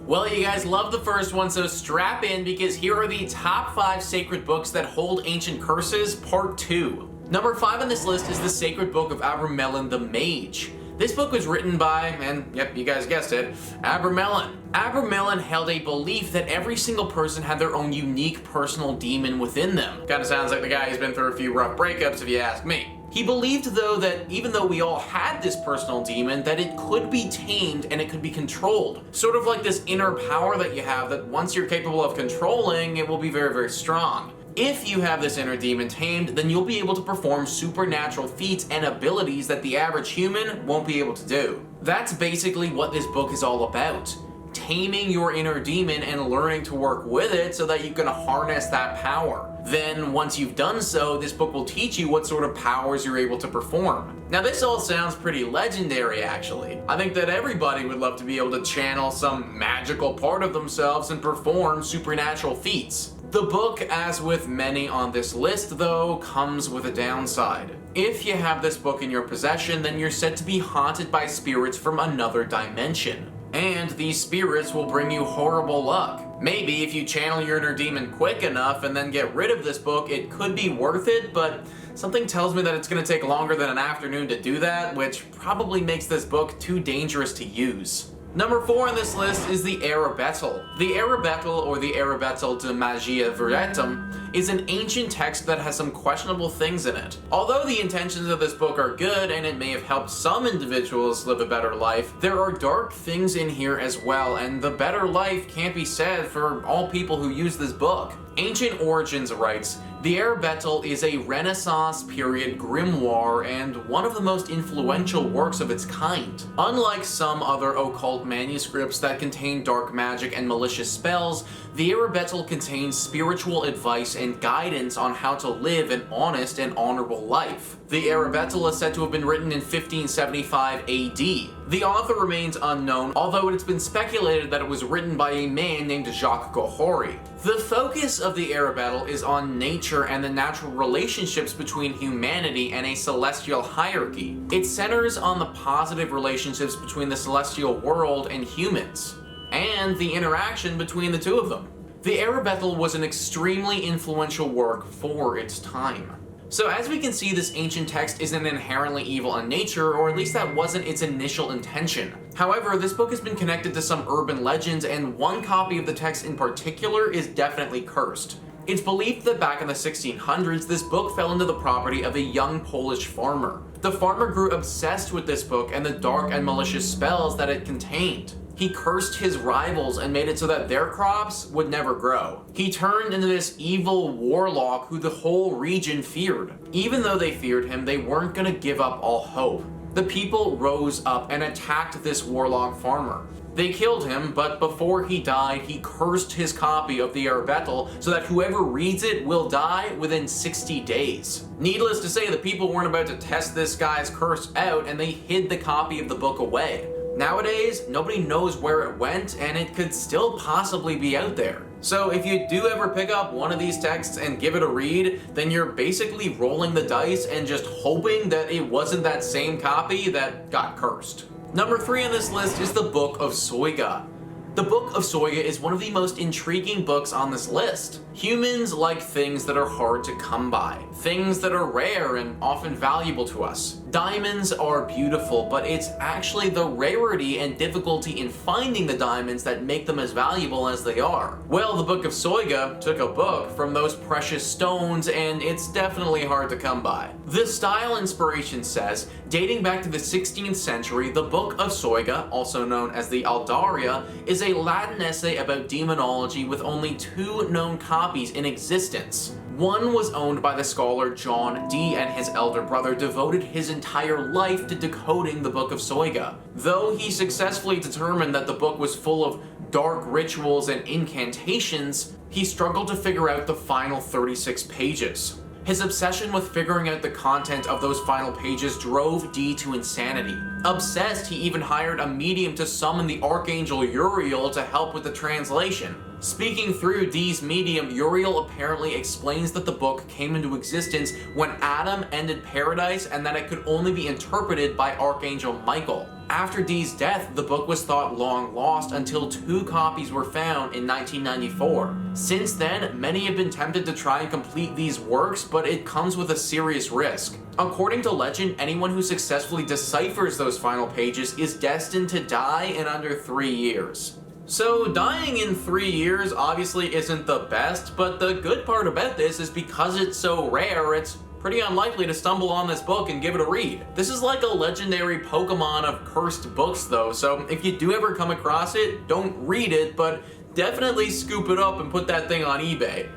Well, you guys love the first one, so strap in because here are the top 5 sacred books that hold ancient curses, part 2. Number 5 on this list is the sacred book of Abramelin the Mage. This book was written by, and yep, you guys guessed it, Abramelin. Abramelin held a belief that every single person had their own unique personal demon within them. Kinda sounds like the guy who's been through a few rough breakups if you ask me. He believed, though, that even though we all had this personal demon, that it could be tamed and it could be controlled. Sort of like this inner power that you have that once you're capable of controlling, it will be very, very strong. If you have this inner demon tamed, then you'll be able to perform supernatural feats and abilities that the average human won't be able to do. That's basically what this book is all about. Taming your inner demon and learning to work with it so that you can harness that power. Then, once you've done so, this book will teach you what sort of powers you're able to perform. Now, this all sounds pretty legendary, actually. I think that everybody would love to be able to channel some magical part of themselves and perform supernatural feats. The book, as with many on this list, though, comes with a downside. If you have this book in your possession, then you're said to be haunted by spirits from another dimension. And these spirits will bring you horrible luck. Maybe if you channel your inner demon quick enough and then get rid of this book, it could be worth it, but something tells me that it's going to take longer than an afternoon to do that, which probably makes this book too dangerous to use. Number 4 on this list is the Arabetel. The Arabetel, or the Arabetel de Magia Veretum, is an ancient text that has some questionable things in it. Although the intentions of this book are good and it may have helped some individuals live a better life, there are dark things in here as well, and the better life can't be said for all people who use this book. Ancient Origins writes, the Arabetel is a Renaissance period grimoire and one of the most influential works of its kind. Unlike some other occult manuscripts that contain dark magic and malicious spells, the Arabetel contains spiritual advice and guidance on how to live an honest and honorable life. The Arabetel is said to have been written in 1575 AD. The author remains unknown, although it's been speculated that it was written by a man named Jacques Gohori. The focus of the Arabetel is on nature and the natural relationships between humanity and a celestial hierarchy. It centers on the positive relationships between the celestial world and humans, and the interaction between the two of them. The Arabetel was an extremely influential work for its time. So as we can see, this ancient text isn't inherently evil in nature, or at least that wasn't its initial intention. However, this book has been connected to some urban legends, and one copy of the text in particular is definitely cursed. It's believed that back in the 1600s, this book fell into the property of a young Polish farmer. The farmer grew obsessed with this book and the dark and malicious spells that it contained. He cursed his rivals and made it so that their crops would never grow. He turned into this evil warlock who the whole region feared. Even though they feared him, they weren't going to give up all hope. The people rose up and attacked this warlock farmer. They killed him, but before he died, he cursed his copy of the Arabetel so that whoever reads it will die within 60 days. Needless to say, the people weren't about to test this guy's curse out, and they hid the copy of the book away. Nowadays, nobody knows where it went, and it could still possibly be out there. So if you do ever pick up one of these texts and give it a read, then you're basically rolling the dice and just hoping that it wasn't that same copy that got cursed. Number 3 on this list is the Book of Soyga. The Book of Soyga is one of the most intriguing books on this list. Humans like things that are hard to come by, things that are rare and often valuable to us. Diamonds are beautiful, but it's actually the rarity and difficulty in finding the diamonds that make them as valuable as they are. Well, the Book of Soyga took a book from those precious stones, and it's definitely hard to come by. The style inspiration says, dating back to the 16th century, the Book of Soyga, also known as the Aldaria, is a Latin essay about demonology with only 2 known copies in existence. One was owned by the scholar John Dee, and his elder brother devoted his entire life to decoding the Book of Soyga. Though he successfully determined that the book was full of dark rituals and incantations, he struggled to figure out the final 36 pages. His obsession with figuring out the content of those final pages drove Dee to insanity. Obsessed, he even hired a medium to summon the Archangel Uriel to help with the translation. Speaking through Dee's medium, Uriel apparently explains that the book came into existence when Adam ended paradise and that it could only be interpreted by Archangel Michael. After Dee's death, the book was thought long lost until 2 copies were found in 1994. Since then, many have been tempted to try and complete these works, but it comes with a serious risk. According to legend, anyone who successfully deciphers those final pages is destined to die in under 3 years. So dying in 3 years obviously isn't the best, but the good part about this is because it's so rare, it's pretty unlikely to stumble on this book and give it a read. This is like a legendary Pokemon of cursed books though, so if you do ever come across it, don't read it, but definitely scoop it up and put that thing on eBay.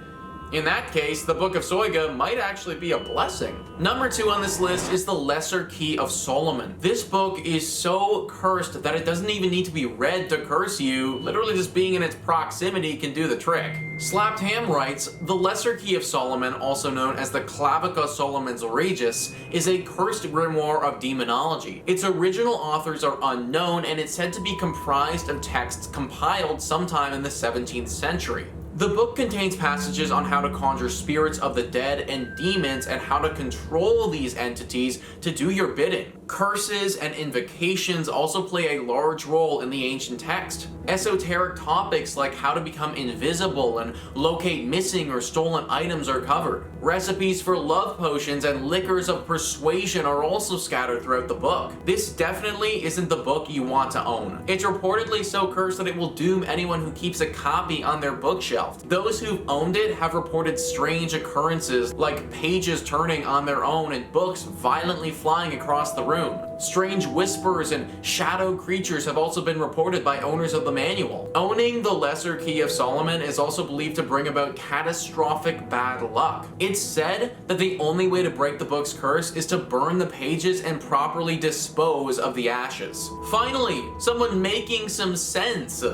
In that case, the Book of Soyga might actually be a blessing. Number 2 on this list is the Lesser Key of Soloman. This book is so cursed that it doesn't even need to be read to curse you. Literally just being in its proximity can do the trick. Slapped Ham writes, the Lesser Key of Soloman, also known as the Clavica Solomon's Regis, is a cursed grimoire of demonology. Its original authors are unknown, and it's said to be comprised of texts compiled sometime in the 17th century. The book contains passages on how to conjure spirits of the dead and demons and how to control these entities to do your bidding. Curses and invocations also play a large role in the ancient text. Esoteric topics like how to become invisible and locate missing or stolen items are covered. Recipes for love potions and liquors of persuasion are also scattered throughout the book. This definitely isn't the book you want to own. It's reportedly so cursed that it will doom anyone who keeps a copy on their bookshelf. Those who've owned it have reported strange occurrences like pages turning on their own and books violently flying across the room. Strange whispers and shadow creatures have also been reported by owners of the manual. Owning the Lesser Key of Soloman is also believed to bring about catastrophic bad luck. It's said that the only way to break the book's curse is to burn the pages and properly dispose of the ashes. Finally, someone making some sense.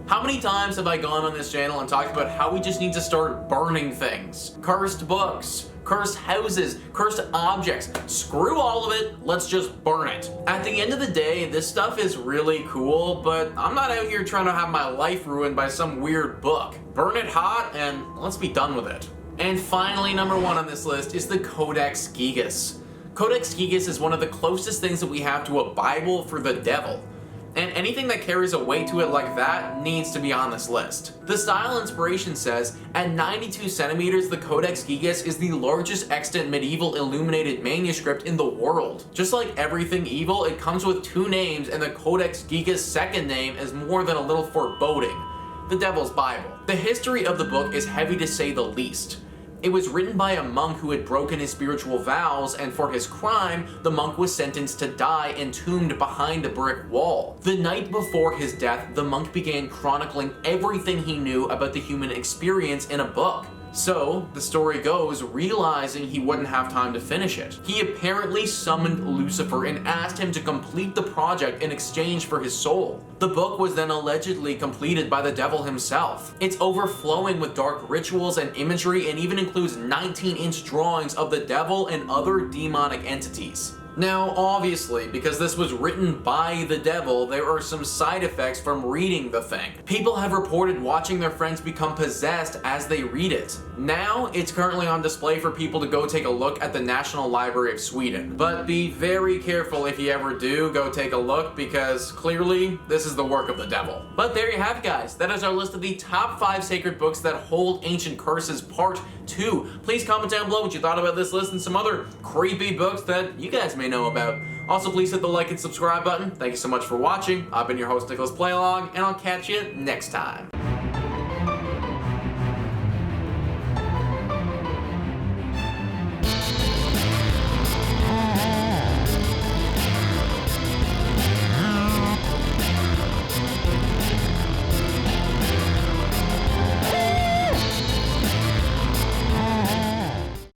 How many times have I gone on this channel and talked about how we just need to start burning things? Cursed books, cursed houses, cursed objects. Screw all of it, let's just burn it. At the end of the day, this stuff is really cool, but I'm not out here trying to have my life ruined by some weird book. Burn it hot and let's be done with it. And finally, number 1 on this list is the Codex Gigas. Codex Gigas is one of the closest things that we have to a Bible for the devil. And anything that carries a weight to it like that needs to be on this list. The Style Inspiration says, at 92 centimeters, the Codex Gigas is the largest extant medieval illuminated manuscript in the world. Just like everything evil, it comes with 2 names, and the Codex Gigas' second name is more than a little foreboding: the Devil's Bible. The history of the book is heavy to say the least. It was written by a monk who had broken his spiritual vows, and for his crime, the monk was sentenced to die entombed behind a brick wall. The night before his death, the monk began chronicling everything he knew about the human experience in a book. So, the story goes, realizing he wouldn't have time to finish it, he apparently summoned Lucifer and asked him to complete the project in exchange for his soul. The book was then allegedly completed by the devil himself. It's overflowing with dark rituals and imagery, and even includes 19-inch drawings of the devil and other demonic entities. Now, obviously, because this was written by the devil, there are some side effects from reading the thing. People have reported watching their friends become possessed as they read it. Now, it's currently on display for people to go take a look at the National Library of Sweden. But be very careful if you ever do go take a look, because clearly, this is the work of the devil. But there you have it, guys. That is our list of the top 5 sacred books that hold ancient curses, part 2. Please comment down below what you thought about this list and some other creepy books that you guys may know about. Also, please hit the like and subscribe button. Thank you so much for watching. I've been your host, Nicholas Playlog, and I'll catch you next time.